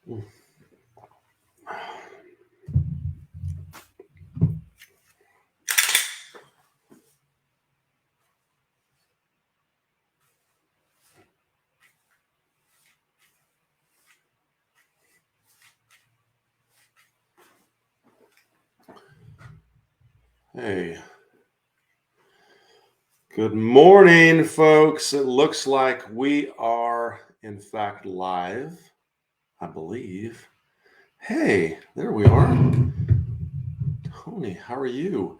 Hey, good morning, folks. It looks like we are, in fact, live, I believe. Hey, there we are. Tony, how are you?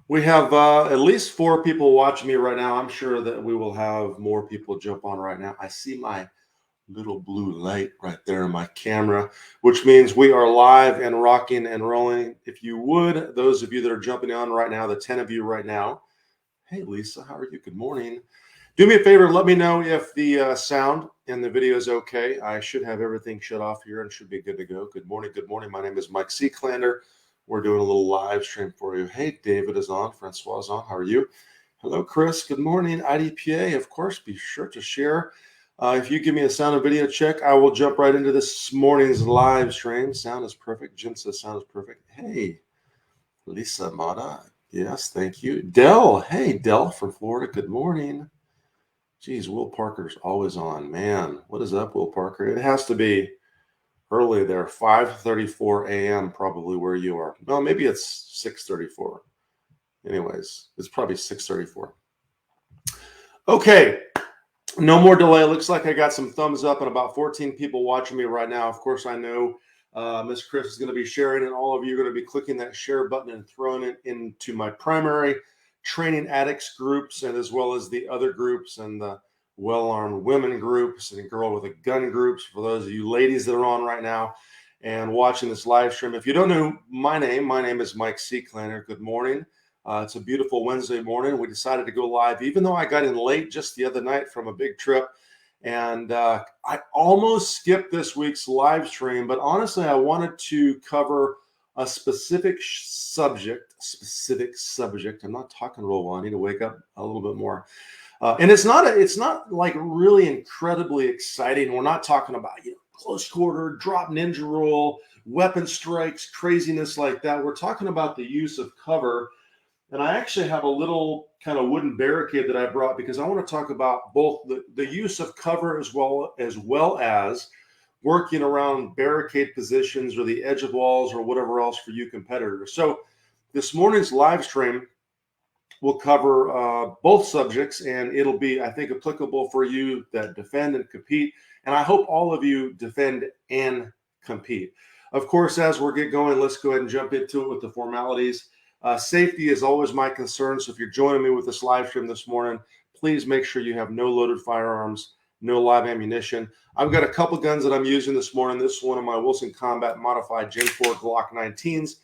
We have at least 4 people watching me right now. I'm sure that we will have more people jump on right now. I see my little blue light right there in my camera, which means we are live and rocking and rolling. If you would, those of you that are jumping on right now, the 10 of you right now. Hey, Lisa, how are you? Good morning. Do me a favor, let me know if the sound in the video is okay. I should have everything shut off here and should be good to go. Good morning. Good morning. My name is Mike Seeklander. We're doing a little live stream for you. Hey, David is on. Francois is on. How are you? Hello, Chris. Good morning. IDPA, of course, be sure to share. If you give me a sound and video check, I will jump right into this morning's live stream. Sound is perfect. Jim says sound is perfect. Hey, Lisa Mata. Yes, thank you. Dell. Hey, Dell from Florida. Good morning. Geez, Will Parker's always on. Man, what is up, Will Parker? It has to be early there, 5:34 a.m. probably where you are. No, maybe it's 6:34. Anyways, it's probably 6:34. Okay, no more delay. Looks like I got some thumbs up and about 14 people watching me right now. Of course, I know Miss Chris is going to be sharing, and all of you are going to be clicking that share button and throwing it into my primary training addicts groups, and as well as the other groups and the well-armed women groups and girl with a gun groups for those of you ladies that are on right now and watching this live stream. If you don't know my name is Mike Seeklander. Good morning. It's a beautiful Wednesday morning. We decided to go live, even though I got in late just the other night from a big trip. And I almost skipped this week's live stream, but honestly, I wanted to cover a specific subject. I'm not talking real well. I need to wake up a little bit more. And it's not like really incredibly exciting. We're not talking about, close quarter, drop ninja roll, weapon strikes, craziness like that. We're talking about the use of cover. And I actually have a little kind of wooden barricade that I brought because I want to talk about both the use of cover as well as working around barricade positions or the edge of walls or whatever else for you competitors. So this morning's live stream will cover both subjects, and it'll be, I think, applicable for you that defend and compete. And I hope all of you defend and compete. Of course, as we get going, let's go ahead and jump into it with the formalities. Safety is always my concern. So if you're joining me with this live stream this morning, please make sure you have no loaded firearms, no live ammunition. I've got a couple guns that I'm using this morning. This is one of my Wilson Combat Modified Gen 4 Glock 19s.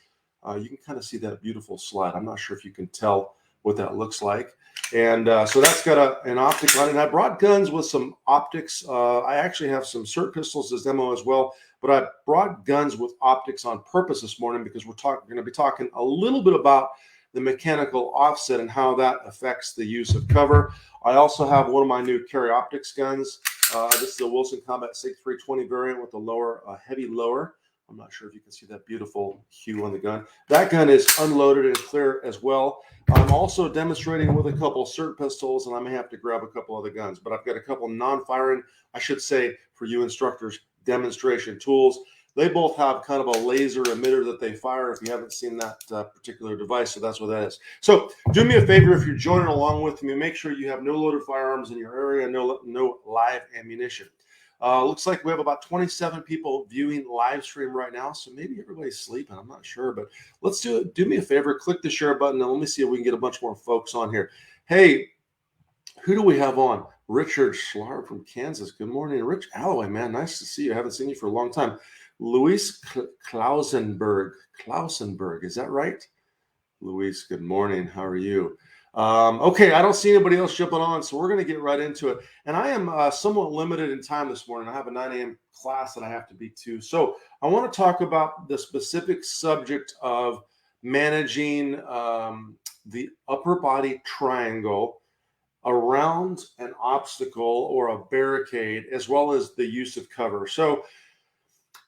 You can kind of see that beautiful slide. I'm not sure if you can tell what that looks like. And so that's got an optic on it. And I brought guns with some optics. I actually have some SIRT pistols as demo as well. But I brought guns with optics on purpose this morning because we're going to be talking a little bit about the mechanical offset and how that affects the use of cover. I also have one of my new carry optics guns. This is a Wilson Combat SIG 320 variant with a heavy lower. I'm not sure if you can see that beautiful hue on the gun. That gun is unloaded and clear as well. I'm also demonstrating with a couple SIRT pistols, and I may have to grab a couple other guns. But I've got a couple non-firing, I should say, for you instructors, demonstration tools. They both have kind of a laser emitter that they fire if you haven't seen that particular device. So that's what that is. So do me a favor, if you're joining along with me, make sure you have no loaded firearms in your area, no live ammunition. Looks like we have about 27 people viewing live stream right now. So maybe everybody's sleeping. I'm not sure, but let's do it. Do me a favor, click the share button and let me see if we can get a bunch more folks on here. Hey, who do we have on? Richard Schlar from Kansas. Good morning, Rich Alloway, man. Nice to see you. I haven't seen you for a long time. Luis Klausenberg. Is that right? Luis, good morning. How are you? Okay, I don't see anybody else jumping on, so we're going to get right into it. And I am somewhat limited in time this morning. I have a 9 a.m. class that I have to be to. So I want to talk about the specific subject of managing the upper body triangle around an obstacle or a barricade, as well as the use of cover. So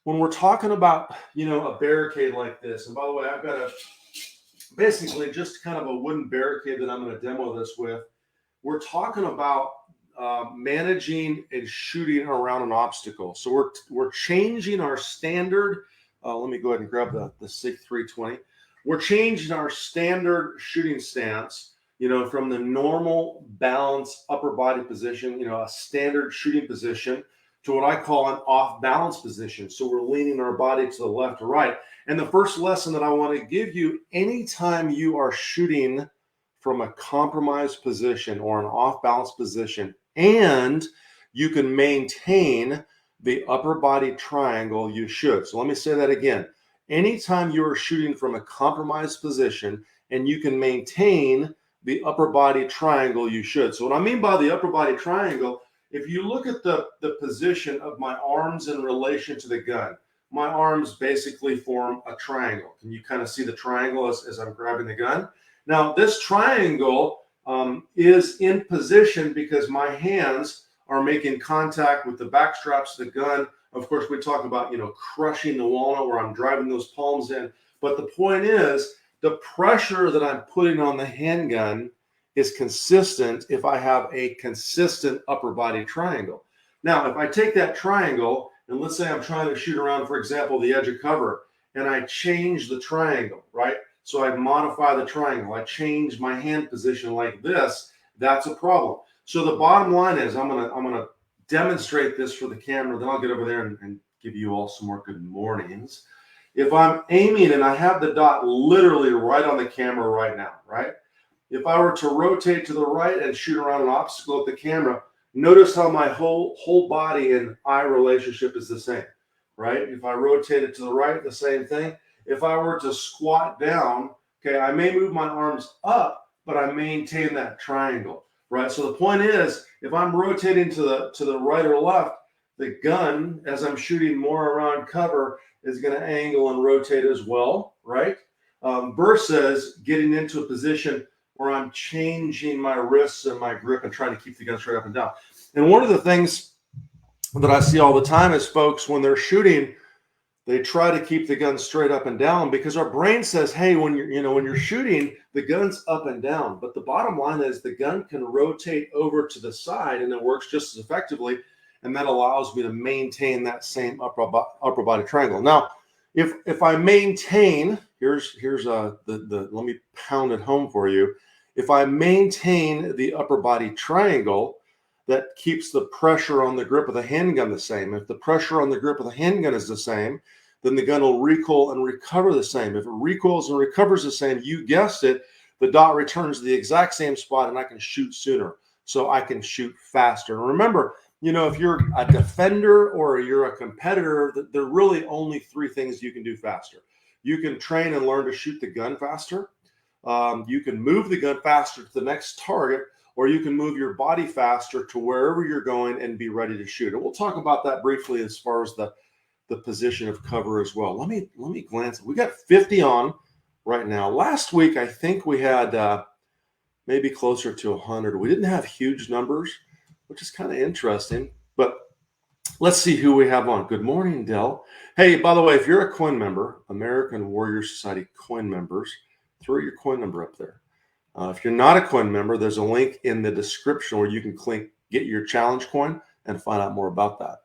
when we're talking about, a barricade like this, and by the way, I've got basically just kind of a wooden barricade that I'm going to demo this with. We're talking about managing and shooting around an obstacle. So we're changing our standard. Let me go ahead and grab the SIG 320. We're changing our standard shooting stance, from the normal balance upper body position, a standard shooting position, to what I call an off balance position. So we're leaning our body to the left or right. And the first lesson that I want to give you, anytime you are shooting from a compromised position or an off balance position, and you can maintain the upper body triangle, you should. So let me say that again. Anytime you are shooting from a compromised position and you can maintain the upper body triangle, you should. So what I mean by the upper body triangle, if you look at the position of my arms in relation to the gun, my arms basically form a triangle. Can you kind of see the triangle as I'm grabbing the gun? Now, this triangle is in position because my hands are making contact with the back straps of the gun. Of course, we talk about, crushing the walnut where I'm driving those palms in. But the point is, the pressure that I'm putting on the handgun is consistent if I have a consistent upper body triangle. Now, if I take that triangle, and let's say I'm trying to shoot around, for example, the edge of cover, and I change the triangle, right? So I modify the triangle. I change my hand position like this. That's a problem. So the bottom line is, I'm gonna demonstrate this for the camera. Then I'll get over there and give you all some more good mornings. If I'm aiming and I have the dot literally right on the camera right now, right? If I were to rotate to the right and shoot around an obstacle at the camera, notice how my whole body and eye relationship is the same, right? If I rotate it to the right, the same thing. If I were to squat down, okay, I may move my arms up, but I maintain that triangle, right? So the point is, if I'm rotating to the right or left, the gun, as I'm shooting more around cover, is going to angle and rotate as well, right? Versus getting into a position where I'm changing my wrists and my grip and trying to keep the gun straight up and down. And one of the things that I see all the time is folks, when they're shooting, they try to keep the gun straight up and down because our brain says, hey, when you're shooting, the gun's up and down. But the bottom line is the gun can rotate over to the side and it works just as effectively. And that allows me to maintain that same upper body triangle. Now, if I maintain, here's let me pound it home for you. If I maintain the upper body triangle, that keeps the pressure on the grip of the handgun the same. If the pressure on the grip of the handgun is the same, then the gun will recoil and recover the same. If it recoils and recovers the same, you guessed it, the dot returns to the exact same spot and I can shoot sooner. So I can shoot faster. And remember, if you're a defender or you're a competitor, there are really only three things you can do faster. You can train and learn to shoot the gun faster. You can move the gun faster to the next target, or you can move your body faster to wherever you're going and be ready to shoot. And we'll talk about that briefly as far as the position of cover as well. Let me glance. We got 50 on right now. Last week, I think we had maybe closer to 100. We didn't have huge numbers, which is kind of interesting. But let's see who we have on. Good morning, Dell. Hey, by the way, if you're a coin member, American Warrior Society coin members, throw your coin number up there. If you're not a coin member, there's a link in the description where you can click get your challenge coin and find out more about that.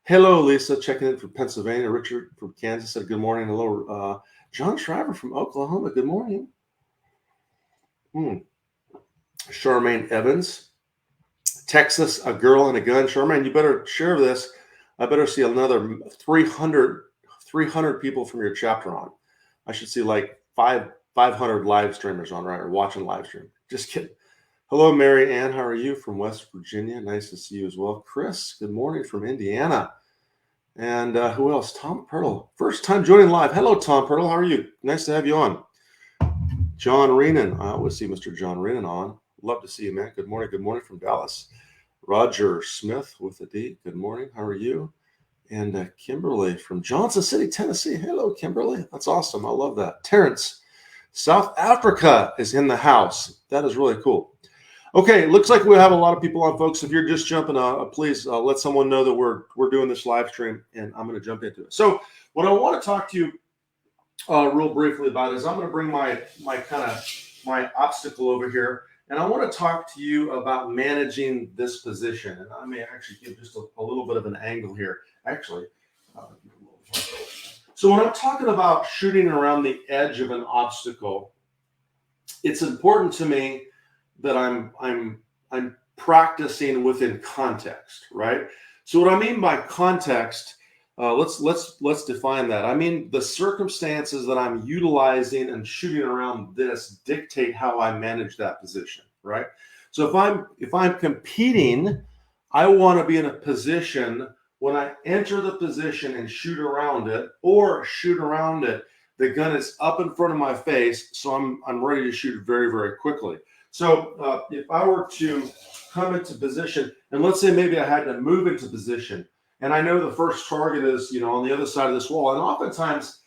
Hello, Lisa, checking in from Pennsylvania. Richard from Kansas said good morning. Hello, John Shriver from Oklahoma. Good morning. Charmaine Evans, Texas, a girl and a gun. Charmaine, you better share this. I better see another 300 people from your chapter on. I should see like 500 live streamers on, right? Or watching live stream. Just kidding. Hello, Mary Ann. How are you from West Virginia? Nice to see you as well. Chris, good morning from Indiana. And who else? Tom Pirtle. First time joining live. Hello, Tom Pirtle. How are you? Nice to have you on. John Reenan. I always see Mr. John Reenan on. Love to see you, man. Good morning. Good morning from Dallas. Roger Smith with a D. Good morning. How are you? And Kimberly from Johnson City, Tennessee. Hello, Kimberly. That's awesome. I love that. Terrence, South Africa is in the house. That is really cool. Okay, looks like we have a lot of people on, folks. If you're just jumping on, please let someone know that we're doing this live stream, and I'm going to jump into it. So what I want to talk to you real briefly about is I'm going to bring my obstacle over here, and I want to talk to you about managing this position. And I may actually give just a little bit of an angle here. Actually, so when I'm talking about shooting around the edge of an obstacle, it's important to me that I'm practicing within context, right? So what I mean by context, let's define that. I mean the circumstances that I'm utilizing and shooting around this dictate how I manage that position, right? So if I'm competing, I want to be in a position when I enter the position and shoot around it, or shoot around it, the gun is up in front of my face, so I'm ready to shoot very, very quickly. So if I were to come into position, and let's say maybe I had to move into position, and I know the first target is, on the other side of this wall, and oftentimes,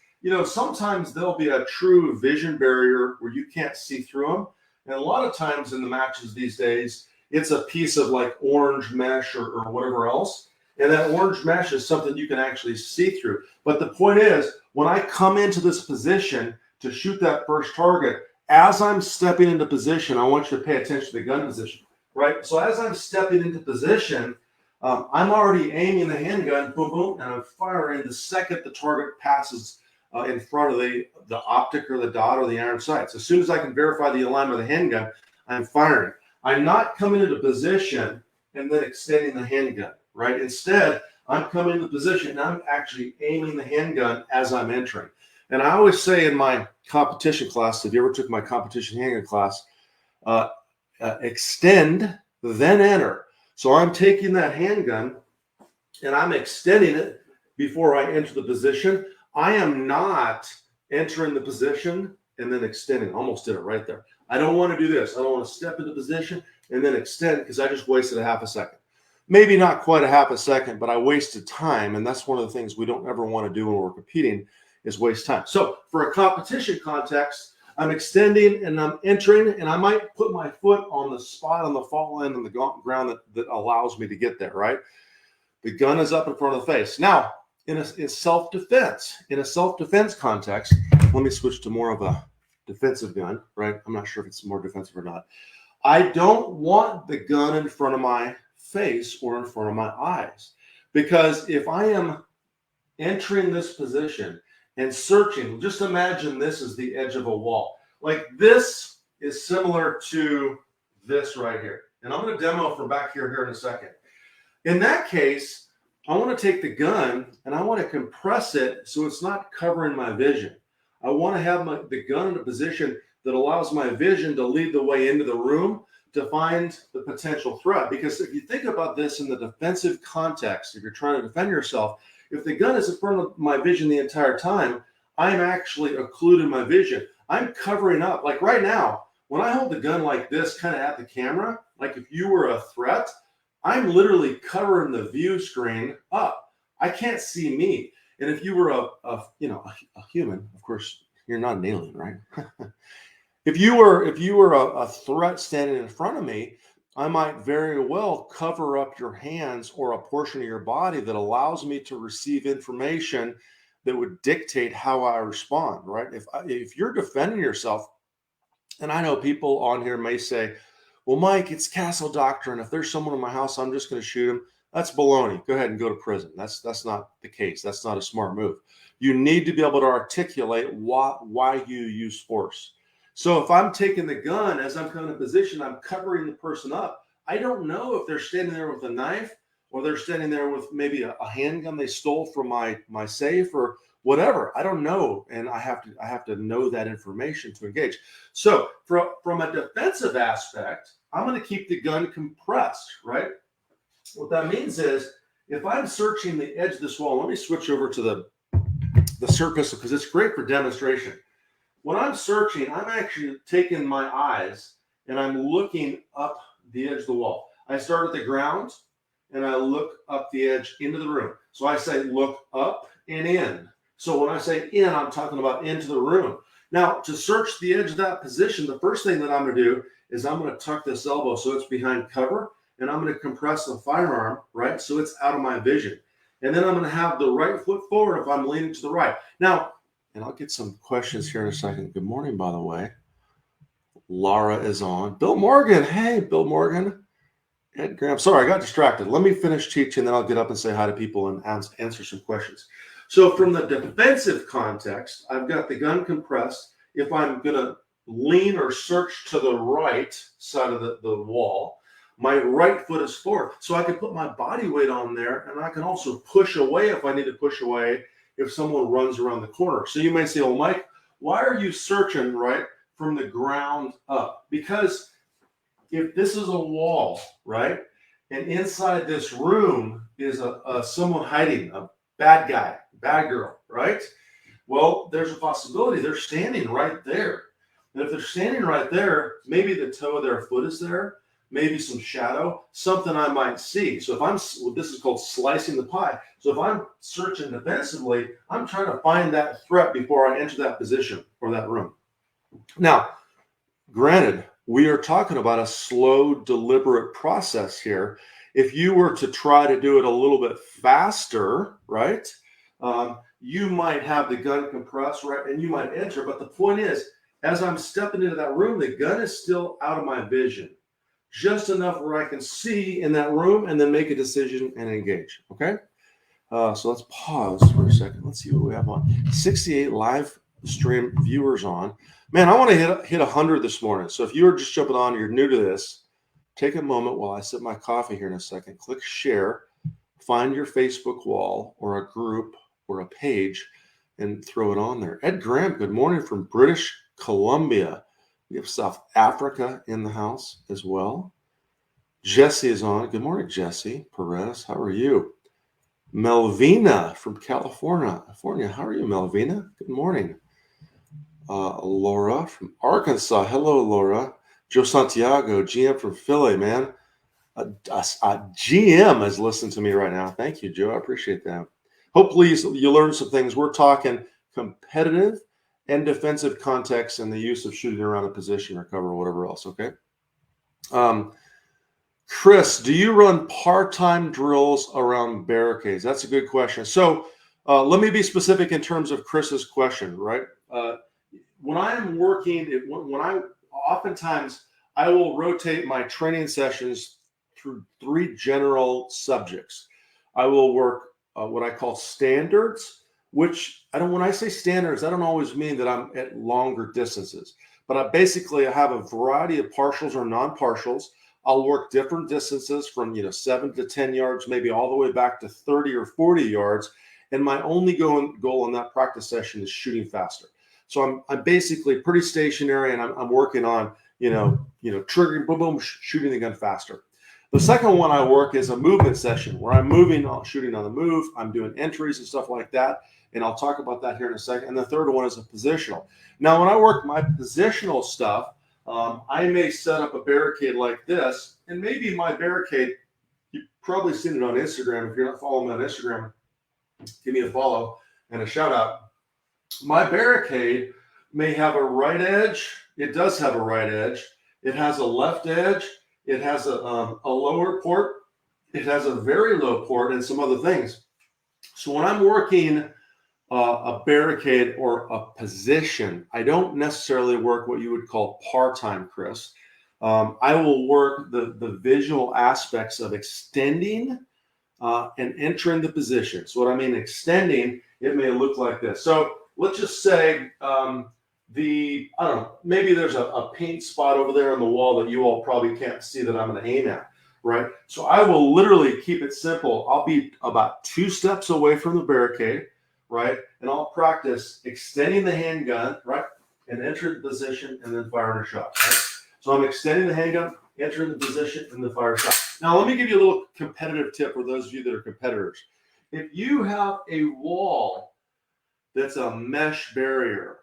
sometimes there'll be a true vision barrier where you can't see through them, and a lot of times in the matches these days, it's a piece of like orange mesh or whatever else, and that orange mesh is something you can actually see through. But the point is, when I come into this position to shoot that first target, as I'm stepping into position, I want you to pay attention to the gun position, right? So as I'm stepping into position, I'm already aiming the handgun, boom, boom, and I'm firing the second the target passes in front of the optic or the dot or the iron sights. As soon as I can verify the alignment of the handgun, I'm firing. I'm not coming into position and then extending the handgun, right? Instead, I'm coming into position and I'm actually aiming the handgun as I'm entering. And I always say in my competition class, if you ever took my competition handgun class, extend, then enter. So I'm taking that handgun and I'm extending it before I enter the position. I am not entering the position and then extending. Almost did it right there. I don't want to do this. I don't want to step into position and then extend, because I just wasted a half a second. Maybe not quite a half a second, but I wasted time. And that's one of the things we don't ever want to do when we're competing, is waste time. So for a competition context, I'm extending and I'm entering, and I might put my foot on the spot on the fault line on the ground that allows me to get there, right? The gun is up in front of the face. Now, in self-defense context, let me switch to more of a defensive gun, right? I'm not sure if it's more defensive or not. I don't want the gun in front of my face or in front of my eyes, because if I am entering this position and searching, just imagine this is the edge of a wall. Like this is similar to this right here. And I'm going to demo from back here in a second. In that case, I want to take the gun and I want to compress it so it's not covering my vision. I want to have the gun in a position that allows my vision to lead the way into the room to find the potential threat. Because if you think about this in the defensive context, if you're trying to defend yourself, if the gun is in front of my vision the entire time, I'm actually occluding my vision. I'm covering up. Like right now, when I hold the gun like this, kind of at the camera, like if you were a threat, I'm literally covering the view screen up. I can't see me. And if you were a human, of course, you're not an alien, right? If you were a threat standing in front of me, I might very well cover up your hands or a portion of your body that allows me to receive information that would dictate how I respond, right? If you're defending yourself, and I know people on here may say, well, Mike, it's castle doctrine. If there's someone in my house, I'm just going to shoot him. That's baloney. Go ahead and go to prison. That's not the case. That's not a smart move. You need to be able to articulate why you use force. So if I'm taking the gun, as I'm coming in position, I'm covering the person up. I don't know if they're standing there with a knife or they're standing there with maybe a handgun they stole from my safe or whatever. I don't know, and I have to know that information to engage. So from a defensive aspect, I'm going to keep the gun compressed, right? What that means is if I'm searching the edge of this wall, let me switch over to the SIRT pistol because it's great for demonstration. When I'm searching, I'm actually taking my eyes and I'm looking up the edge of the wall. I start at the ground and I look up the edge into the room. So I say look up and in. So when I say in, I'm talking about into the room. Now, to search the edge of that position, the first thing that I'm going to do is I'm going to tuck this elbow so it's behind cover, and I'm going to compress the firearm, right, so it's out of my vision. And then I'm going to have the right foot forward if I'm leaning to the right. Now, and I'll get some questions here in a second. Good morning, by the way. Laura is on. Bill Morgan. Hey, Bill Morgan. Ed Graham. Sorry, I got distracted. Let me finish teaching, then I'll get up and say hi to people and answer some questions. So from the defensive context, I've got the gun compressed. If I'm going to lean or search to the right side of the wall, my right foot is forward. So I can put my body weight on there, and I can also push away if I need to push away if someone runs around the corner. So you may say, well, Mike, why are you searching right from the ground up? Because if this is a wall, right, and inside this room is a someone hiding, a bad guy, bad girl, right? Well, there's a possibility they're standing right there. And if they're standing right there, maybe the toe of their foot is there, maybe some shadow, something I might see. So if I'm, this is called slicing the pie. So if I'm searching defensively, I'm trying to find that threat before I enter that position or that room. Now, granted, we are talking about a slow, deliberate process here. If you were to try to do it a little bit faster, right, you might have the gun compressed, right, and you might enter. But the point is, as I'm stepping into that room, the gun is still out of my vision, just enough where I can see in that room and then make a decision and engage, okay? So let's pause for a second. Let's see what we have on. 68 live stream viewers on. Man, I want to hit 100 this morning. So if you're just jumping on, you're new to this, take a moment while I sip my coffee here in a second. Click share, find your Facebook wall or a group or a page, and throw it on there. Ed Graham, good morning from British Columbia. We have South Africa in the house as well. Jesse is on. Good morning, Jesse Perez. How are you? Melvina from California. How are you, Melvina? Good morning. Laura from Arkansas. Hello, Laura. Joe Santiago, GM from Philly, man. GM is listening to me right now. Thank you, Joe. I appreciate that. Hopefully you learn some things. We're talking competitive and defensive context and the use of shooting around a position or cover or whatever else, okay? Chris, do you run part-time drills around barricades? That's a good question. So let me be specific in terms of Chris's question, right? When I'm working, oftentimes I will rotate my training sessions through 3 general subjects. I will work what I call standards, which when I say standards, I don't always mean that I'm at longer distances, but I have a variety of partials or non-partials. I'll work different distances from 7 to 10 yards, maybe all the way back to 30 or 40 yards. And my only goal in that practice session is shooting faster. So I'm basically pretty stationary, and I'm working on triggering, boom, boom, shooting the gun faster. The second one I work is a movement session where I'm shooting on the move. I'm doing entries and stuff like that, and I'll talk about that here in a second. And the third one is a positional. Now, when I work my positional stuff, I may set up a barricade like this, and maybe my barricade, you've probably seen it on Instagram. If you're not following me on Instagram, give me a follow and a shout out. My barricade may have a right edge. It does have a right edge. It has a left edge. It has a lower port. It has a very low port and some other things. So when I'm working a barricade or a position, I don't necessarily work what you would call part-time, Chris. I will work the visual aspects of extending and entering the position. So what I mean extending, it may look like this. So let's just say maybe there's a paint spot over there on the wall that you all probably can't see that I'm going to aim at, right? So I will literally keep it simple. I'll be about 2 steps away from the barricade, right? And I'll practice extending the handgun, right? And enter the position and then firing a shot, right? So I'm extending the handgun, entering the position, and then fire a shot. Now, let me give you a little competitive tip for those of you that are competitors. If you have a wall that's a mesh barrier,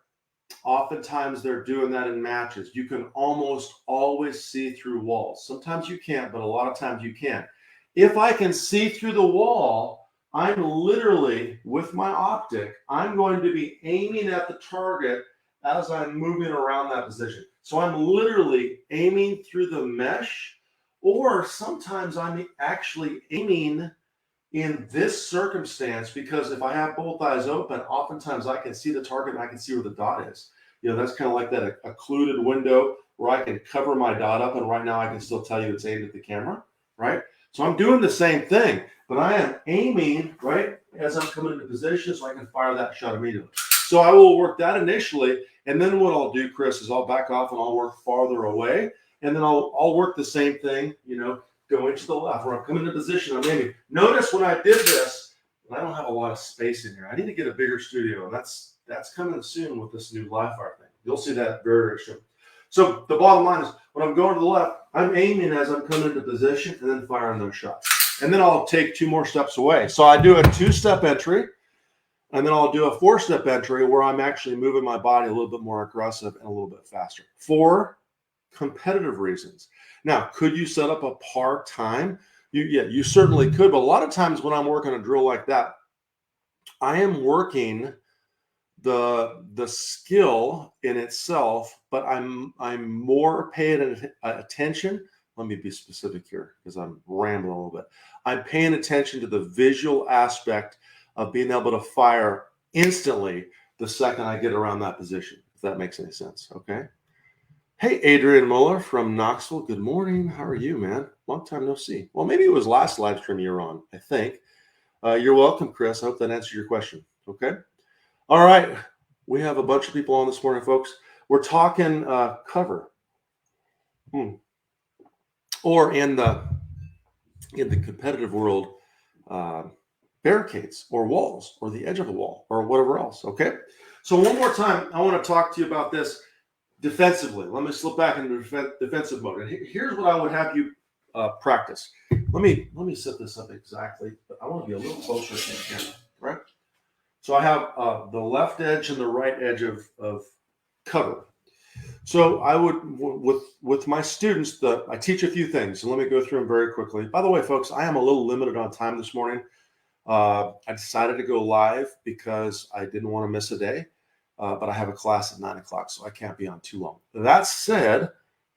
oftentimes they're doing that in matches. You can almost always see through walls. Sometimes you can't, but a lot of times you can. If I can see through the wall, I'm literally, with my optic, I'm going to be aiming at the target as I'm moving around that position. So I'm literally aiming through the mesh, or sometimes I'm actually aiming in this circumstance, because if I have both eyes open, oftentimes I can see the target and I can see where the dot is. You know, that's kind of like that occluded window where I can cover my dot up, and right now I can still tell you it's aimed at the camera, right? So I'm doing the same thing, but I am aiming, right, as I'm coming into position so I can fire that shot immediately. So I will work that initially, and then what I'll do, Chris, is I'll back off and I'll work farther away, and then I'll work the same thing, you know, going to the left where I'm coming into position, I'm aiming. Notice when I did this, I don't have a lot of space in here. I need to get a bigger studio, and that's coming soon with this new live fire thing. You'll see that very, very soon. So the bottom line is, when I'm going to the left, I'm aiming as I'm coming into position and then firing those shots. And then I'll take 2 more steps away. So I do a 2-step entry, and then I'll do a 4-step entry where I'm actually moving my body a little bit more aggressive and a little bit faster for competitive reasons. Now, could you set up a par time? You certainly could, but a lot of times when I'm working a drill like that, I am working the skill in itself, but I'm more paying attention. Let me be specific here because I'm rambling a little bit. I'm paying attention to the visual aspect of being able to fire instantly the second I get around that position, if that makes any sense. Okay. Hey, Adrian Muller from Knoxville. Good morning. How are you, man? Long time no see. Well, maybe it was last live stream you were on, I think. You're welcome, Chris. I hope that answers your question. Okay. All right. We have a bunch of people on this morning, folks. We're talking cover. Or in the competitive world, barricades or walls or the edge of a wall or whatever else. Okay. So one more time, I want to talk to you about this defensively. Let me slip back into defensive mode. And here's what I would have you practice. Let me set this up exactly, but I want to be a little closer to the camera, right? So I have the left edge and the right edge of cover. So I would, with my students, I teach a few things. So let me go through them very quickly. By the way, folks, I am a little limited on time this morning. I decided to go live because I didn't want to miss a day. But I have a class at 9 o'clock, so I can't be on too long. That said,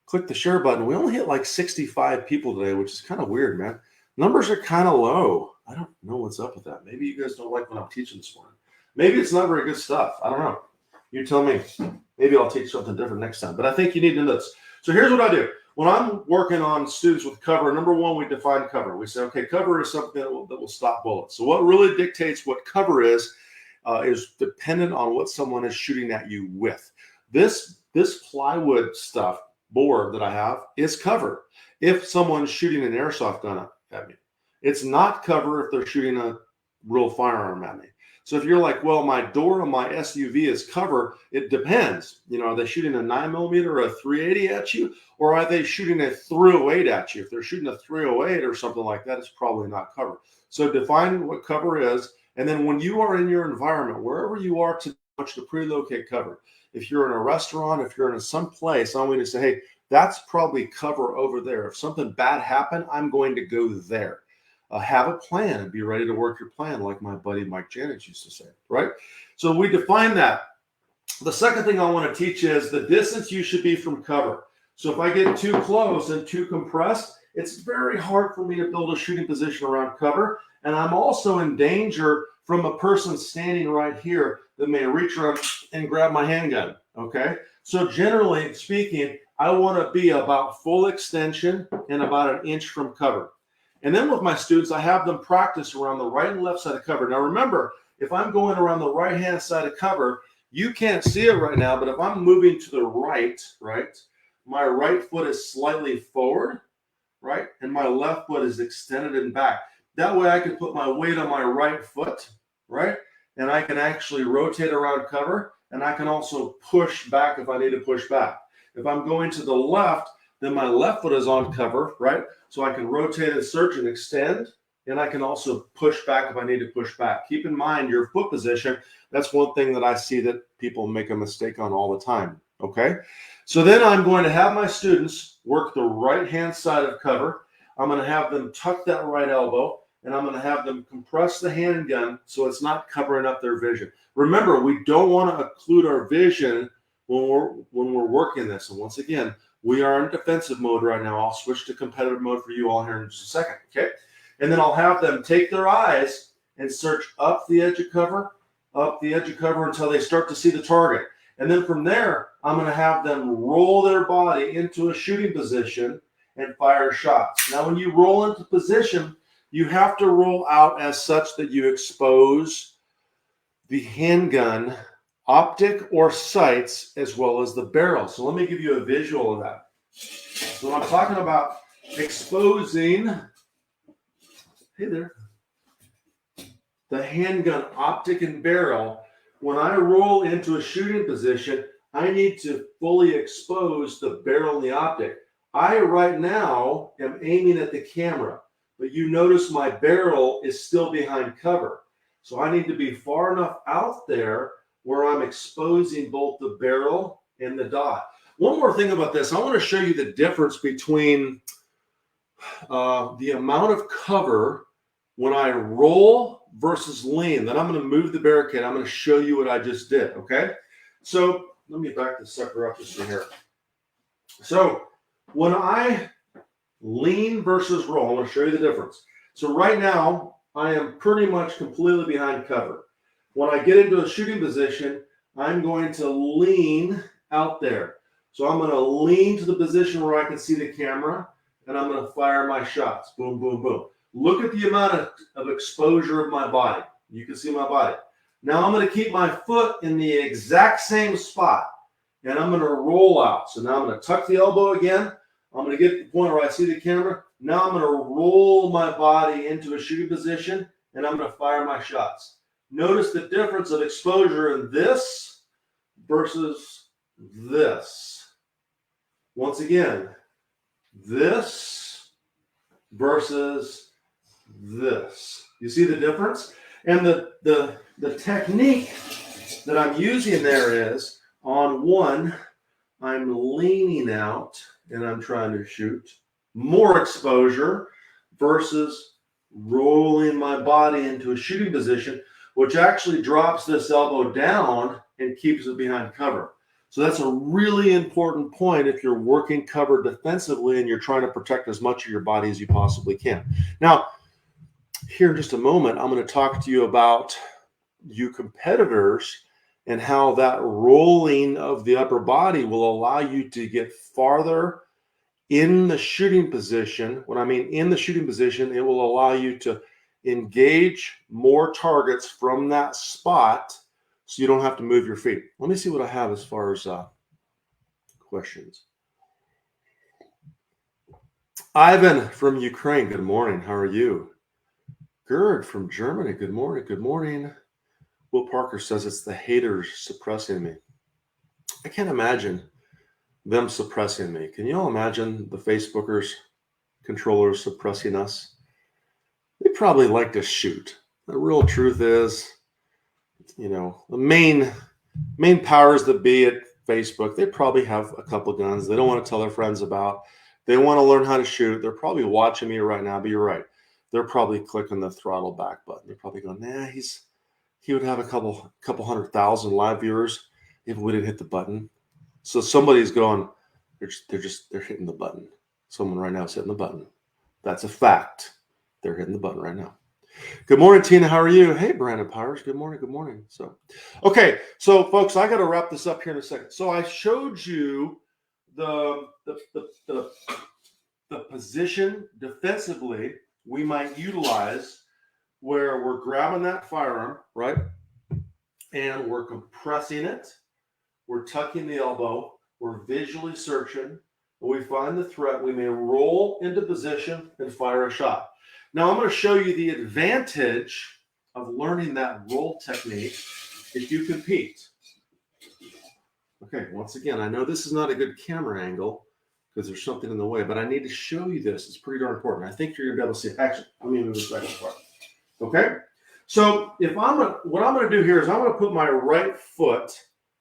click the share button. We only hit like 65 people today, which is kind of weird, man. Numbers are kind of low. I don't know what's up with that. Maybe you guys don't like what I'm teaching this morning. Maybe it's not very good stuff. I don't know. You tell me. Maybe I'll teach something different next time. But I think you need to know this. So here's what I do. When I'm working on students with cover, number one, we define cover. We say, okay, cover is something that will stop bullets. So what really dictates what cover is dependent on what someone is shooting at you with. This plywood stuff board that I have is cover if someone's shooting an airsoft gun at me. It's not cover if they're shooting a real firearm at me. So if you're like, well, my door on my SUV is cover, it depends. You know, are they shooting a 9mm or a 380 at you, or are they shooting a 308 at you? If they're shooting a 308 or something like that, it's probably not cover. So define what cover is. And then when you are in your environment, wherever you are, to want you to pre-locate cover. If you're in a restaurant, if you're in some place, I want you to say, hey, that's probably cover over there. If something bad happened, I'm going to go there. Have a plan and be ready to work your plan, like my buddy Mike Janich used to say, right? So we define that. The second thing I want to teach is the distance you should be from cover. So if I get too close and too compressed, it's very hard for me to build a shooting position around cover. And I'm also in danger from a person standing right here that may reach around and grab my handgun, okay? So generally speaking, I want to be about full extension and about 1 inch from cover. And then with my students, I have them practice around the right and left side of cover. Now remember, if I'm going around the right-hand side of cover, you can't see it right now, but if I'm moving to the right, my right foot is slightly forward, right? And my left foot is extended and back. That way I can put my weight on my right foot, right? And I can actually rotate around cover, and I can also push back if I need to push back. If I'm going to the left, then my left foot is on cover, right? So I can rotate and search and extend, and I can also push back if I need to push back. Keep in mind your foot position. That's one thing that I see that people make a mistake on all the time, okay? So then I'm going to have my students work the right-hand side of cover. I'm going to have them tuck that right elbow, and I'm going to have them compress the handgun so it's not covering up their vision. Remember, we don't want to occlude our vision when we're working this. And once again, we are in defensive mode right now. I'll switch to competitive mode for you all here in just a second, okay? And then I'll have them take their eyes and search up the edge of cover until they start to see the target. And then from there, I'm going to have them roll their body into a shooting position and fire shots. Now, when you roll into position, you have to roll out as such that you expose the handgun optic or sights as well as the barrel. So let me give you a visual of that. So when I'm talking about exposing, hey there, the handgun optic and barrel, when I roll into a shooting position, I need to fully expose the barrel and the optic. I right now am aiming at the camera, but you notice my barrel is still behind cover. So I need to be far enough out there where I'm exposing both the barrel and the dot. One more thing about this, I want to show you the difference between the amount of cover when I roll versus lean. Then I'm going to move the barricade. I'm going to show you what I just did, okay? So let me back this sucker up just in here. So when I lean versus roll, I'm going to show you the difference. So right now, I am pretty much completely behind cover. When I get into a shooting position, I'm going to lean out there. So I'm going to lean to the position where I can see the camera, and I'm going to fire my shots. Boom, boom, boom. Look at the amount of exposure of my body. You can see my body. Now I'm going to keep my foot in the exact same spot, and I'm going to roll out. So now I'm going to tuck the elbow again. I'm going to get to the point where I see the camera. Now I'm going to roll my body into a shooting position, and I'm going to fire my shots. Notice the difference of exposure in this versus this. Once again, this versus this. You see the difference? And the technique that I'm using there is, on one, I'm leaning out and I'm trying to shoot. More exposure versus rolling my body into a shooting position, which actually drops this elbow down and keeps it behind cover. So that's a really important point if you're working cover defensively and you're trying to protect as much of your body as you possibly can. Now, here in just a moment, I'm going to talk to you about you competitors and how that rolling of the upper body will allow you to get farther in the shooting position. When I mean in the shooting position, it will allow you to engage more targets from that spot so you don't have to move your feet. Let me see what I have as far as questions. Ivan from Ukraine, good morning. How are you? Gerd from Germany, good morning. Good morning. Will Parker says it's the haters suppressing me. I can't imagine them suppressing me. Can you all imagine the Facebookers, controllers suppressing us? They probably like to shoot. The real truth is, you know, the main powers that be at Facebook, they probably have a couple guns they don't want to tell their friends about. They want to learn how to shoot. They're probably watching me right now, but you're right. They're probably clicking the throttle back button. They're probably going, nah, he would have a couple 100,000 live viewers if we didn't hit the button. So somebody's going, they're hitting the button. Someone right now is hitting the button. That's a fact. They're hitting the button right now. Good morning, Tina. How are you? Hey, Brandon Powers. Good morning. Good morning. So, okay. So, folks, I got to wrap this up here in a second. So, I showed you the position defensively we might utilize where we're grabbing that firearm, right? And we're compressing it. We're tucking the elbow. We're visually searching. When we find the threat, we may roll into position and fire a shot. Now, I'm going to show you the advantage of learning that roll technique if you compete. Okay, once again, I know this is not a good camera angle because there's something in the way, but I need to show you this. It's pretty darn important. I think you're going to be able to see it. Actually, let me move this back apart. Okay? So what I'm going to do here is I'm going to put my right foot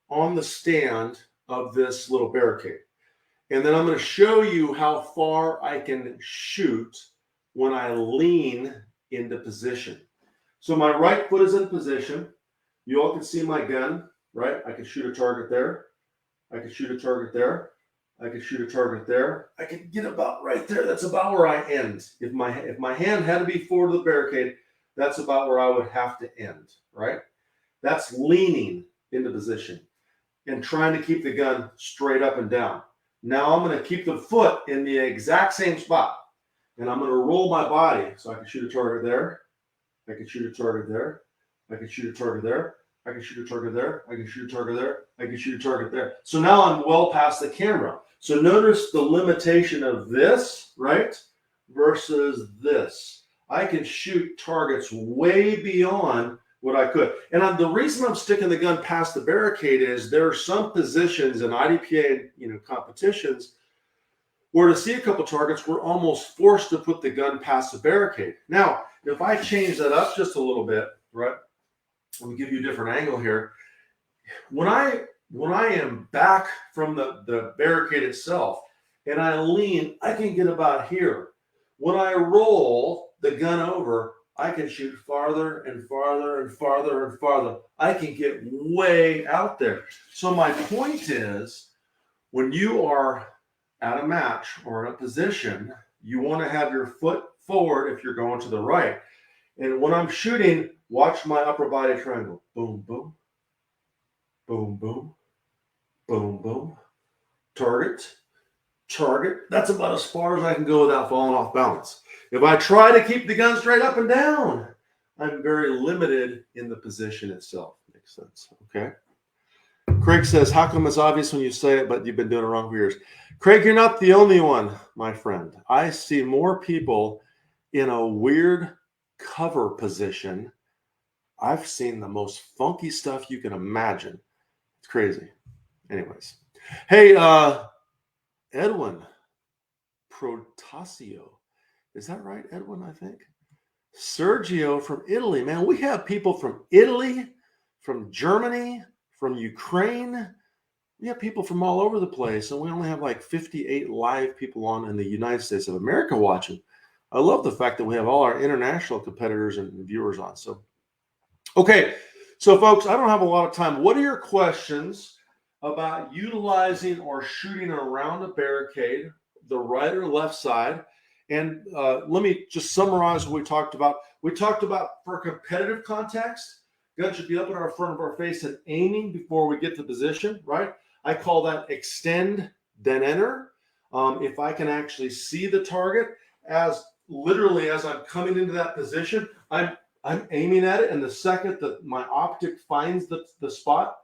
on the stand of this little barricade. And then I'm going to show you how far I can shoot when I lean into position. So my right foot is in position. You all can see my gun, right? I can shoot a target there. I could shoot a target there. I could shoot a target there. I could get about right there. That's about where I end. If my hand had to be forward to the barricade, that's about where I would have to end, right? That's leaning into position and trying to keep the gun straight up and down. Now I'm going to keep the foot in the exact same spot, and I'm going to roll my body so I can shoot a target there. I can shoot a target there. I can shoot a target there. I can shoot a target there. I can shoot a target there. I can shoot a target there. So now I'm well past the camera. So notice the limitation of this, right, versus this. I can shoot targets way beyond what I could. And the reason I'm sticking the gun past the barricade is there are some positions in IDPA, competitions where to see a couple targets, we're almost forced to put the gun past the barricade. Now, if I change that up just a little bit, right? Let me give you a different angle here. When I am back from the barricade itself and I lean, I can get about here. When I roll the gun over, I can shoot farther and farther and farther and farther. I can get way out there. So my point is, when you are at a match or in a position, you want to have your foot forward if you're going to the right. And when I'm shooting, watch my upper body triangle. Boom, boom, boom, boom, boom, boom. Target, target. That's about as far as I can go without falling off balance. If I try to keep the gun straight up and down, I'm very limited in the position itself. Makes sense, okay? Craig says, how come it's obvious when you say it, but you've been doing it wrong for years? Craig, you're not the only one, my friend. I see more people in a weird cover position. I've seen the most funky stuff you can imagine. It's crazy. Anyways. Hey, Edwin Protasio. Is that right, Edwin, I think? Sergio from Italy. Man, we have people from Italy, from Germany, from Ukraine. We have people from all over the place, and we only have like 58 live people on in the United States of America watching. I love the fact that we have all our international competitors and viewers on. So, okay. So, folks, I don't have a lot of time. What are your questions about utilizing or shooting around a barricade, the right or left side? And let me just summarize what we talked about. We talked about, for competitive context, gun should be up in our front of our face and aiming before we get to position, right? I call that extend, then enter. If I can actually see the target as literally as I'm coming into that position, I'm aiming at it, and the second that my optic finds the spot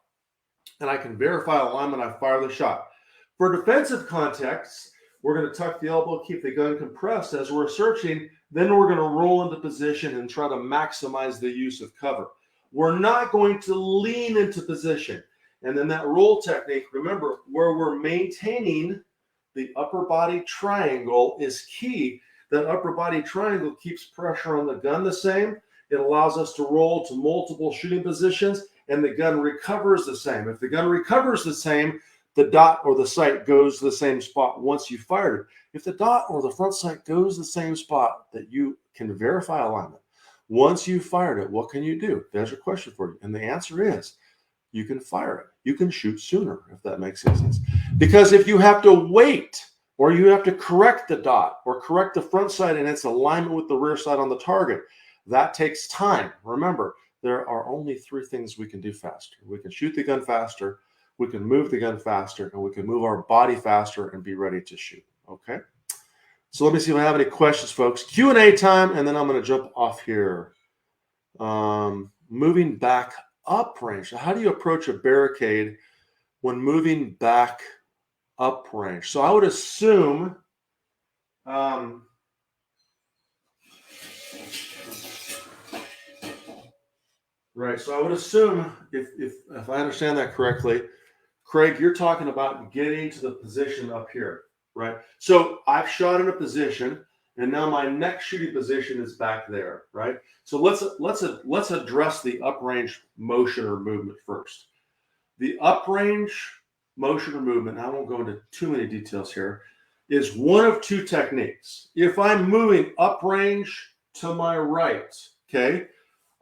and I can verify alignment, I fire the shot. For defensive contexts, we're going to tuck the elbow, keep the gun compressed as we're searching. Then we're going to roll into position and try to maximize the use of cover. We're not going to lean into position. And then that roll technique, remember, where we're maintaining the upper body triangle is key. That upper body triangle keeps pressure on the gun the same. It allows us to roll to multiple shooting positions, and the gun recovers the same. If the gun recovers the same, the dot or the sight goes to the same spot once you fired it. If the dot or the front sight goes to the same spot, that you can verify alignment. Once you fired it, what can you do? There's a question for you. And the answer is, you can fire it. You can shoot sooner, if that makes any sense. Because if you have to wait, or you have to correct the dot, or correct the front sight in its alignment with the rear sight on the target, that takes time. Remember, there are only three things we can do faster. We can shoot the gun faster, we can move the gun faster, and we can move our body faster and be ready to shoot, okay? So let me see if I have any questions, folks. Q&A time, and then I'm going to jump off here. Moving back up range. So how do you approach a barricade when moving back up range? So I would assume right. So I would assume, if I understand that correctly, Craig, you're talking about getting to the position up here, right? So I've shot in a position, and now my next shooting position is back there, right? So let's address the uprange motion or movement first. The uprange motion or movement, I won't go into too many details here, is one of two techniques. If I'm moving uprange to my right, okay,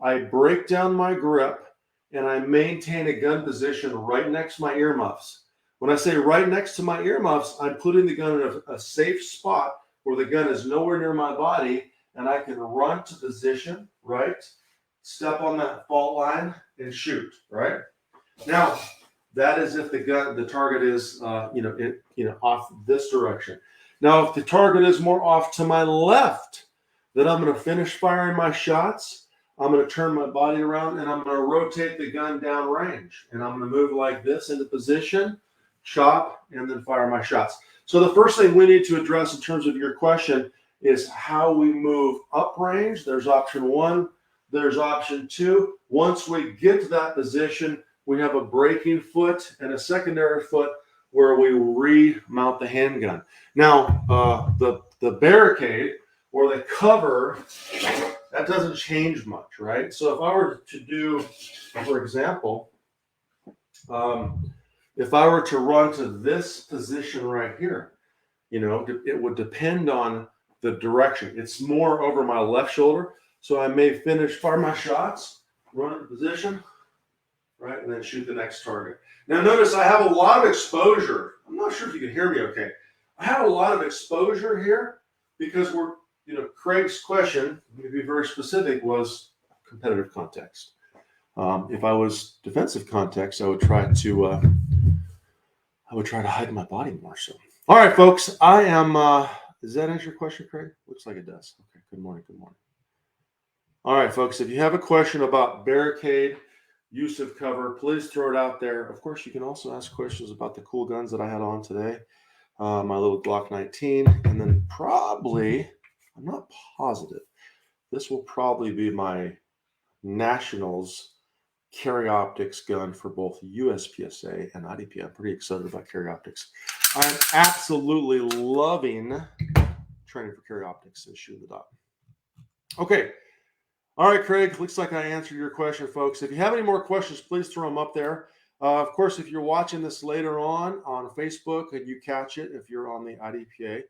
I break down my grip and I maintain a gun position right next to my earmuffs. When I say right next to my earmuffs, I'm putting the gun in a safe spot where the gun is nowhere near my body, and I can run to position, right? Step on that fault line and shoot, right? Now, that is if the target is, off this direction. Now, if the target is more off to my left, then I'm going to finish firing my shots. I'm going to turn my body around and I'm going to rotate the gun down range. And I'm going to move like this into position, chop, and then fire my shots. So the first thing we need to address in terms of your question is how we move up range. There's option 1. There's option 2. Once we get to that position, we have a braking foot and a secondary foot where we remount the handgun. Now, the barricade or the cover, that doesn't change much, right? So if I were to do, for example, if I were to run to this position right here, it would depend on the direction. It's more over my left shoulder, so I may fire my shots, run into position, right, and then shoot the next target. Now notice I have a lot of exposure. I'm not sure if you can hear me okay. I have a lot of exposure here because Craig's question, to be very specific, was competitive context. If I was defensive context, I would try to hide my body more so. All right, folks, I am, does that answer your question, Craig? Looks like it does. Okay, good morning. All right, folks, if you have a question about barricade, use of cover, please throw it out there. Of course, you can also ask questions about the cool guns that I had on today, my little Glock 19, and then probably, I'm not positive, this will probably be my Nationals carry optics gun for both USPSA and IDP. I'm pretty excited about carry optics. I'm absolutely loving training for carry optics and shooting the dot. Okay. All right, Craig, looks like I answered your question, folks. If you have any more questions, please throw them up there. Of course, if you're watching this later on Facebook and you catch it, if you're on the IDPA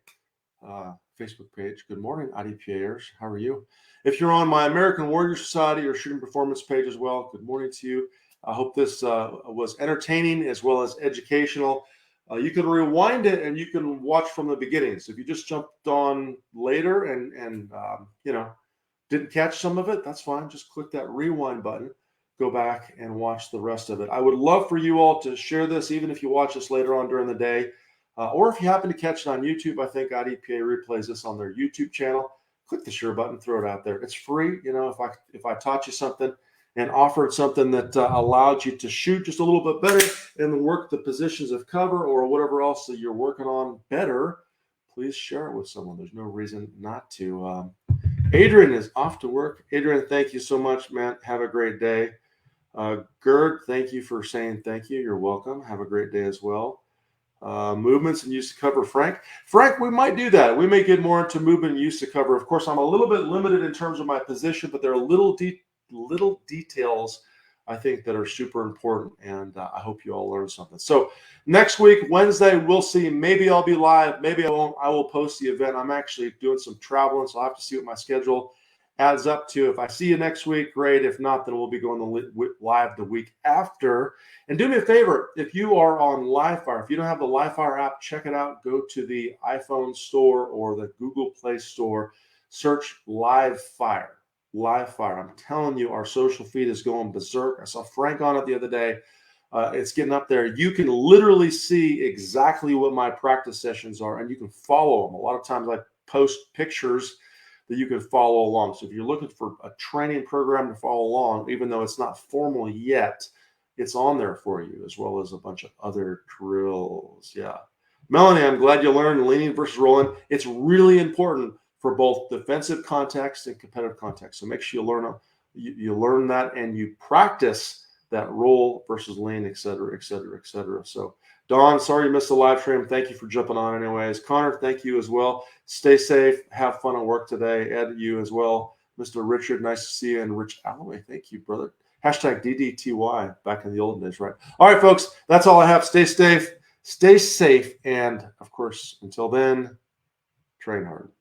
Facebook page, good morning, IDPAers. How are you? If you're on my American Warrior Society or Shooting Performance page as well, good morning to you. I hope this was entertaining as well as educational. You can rewind it and you can watch from the beginning. So if you just jumped on later and didn't catch some of it, that's fine. Just click that rewind button, go back and watch the rest of it. I would love for you all to share this, even if you watch this later on during the day, or if you happen to catch it on YouTube. I think IDPA replays this on their YouTube channel. Click the share button, throw it out there. It's free. If I taught you something and offered something that allowed you to shoot just a little bit better and work the positions of cover or whatever else that you're working on better, please share it with someone. There's no reason not to. Adrian is off to work. Adrian, thank you so much, man. Have a great day. Gerd, thank you for saying thank you. You're welcome. Have a great day as well. Movements and use to cover. Frank, we might do that. We may get more into movement and use to cover. Of course, I'm a little bit limited in terms of my position, but there are little details I think that are super important, and I hope you all learn something. So next week, Wednesday, we'll see. Maybe I'll be live. Maybe I won't. I will post the event. I'm actually doing some traveling, so I'll have to see what my schedule adds up to. If I see you next week, great. If not, then we'll be going live the week after. And do me a favor, if you are on LiveFire, if you don't have the LiveFire app, check it out. Go to the iPhone store or the Google Play store, search LiveFire. I'm telling you, our social feed is going berserk. I saw Frank on it the other day. It's getting up there. You can literally see exactly what my practice sessions are, and you can follow them. A lot of times I post pictures that you can follow along. So if you're looking for a training program to follow along, even though it's not formal yet, it's on there for you, as well as a bunch of other drills. Yeah. Melanie, I'm glad you learned leaning versus rolling. It's really important for both defensive context and competitive context. So make sure you learn that and you practice that roll versus lean, et cetera, et cetera, et cetera. So Don, sorry you missed the live stream. Thank you for jumping on anyways. Connor, thank you as well. Stay safe. Have fun at work today. Ed, you as well. Mr. Richard, nice to see you. And Rich Alloway, thank you, brother. Hashtag DDTY, back in the old days, right? All right, folks, that's all I have. Stay safe. And, of course, until then, train hard.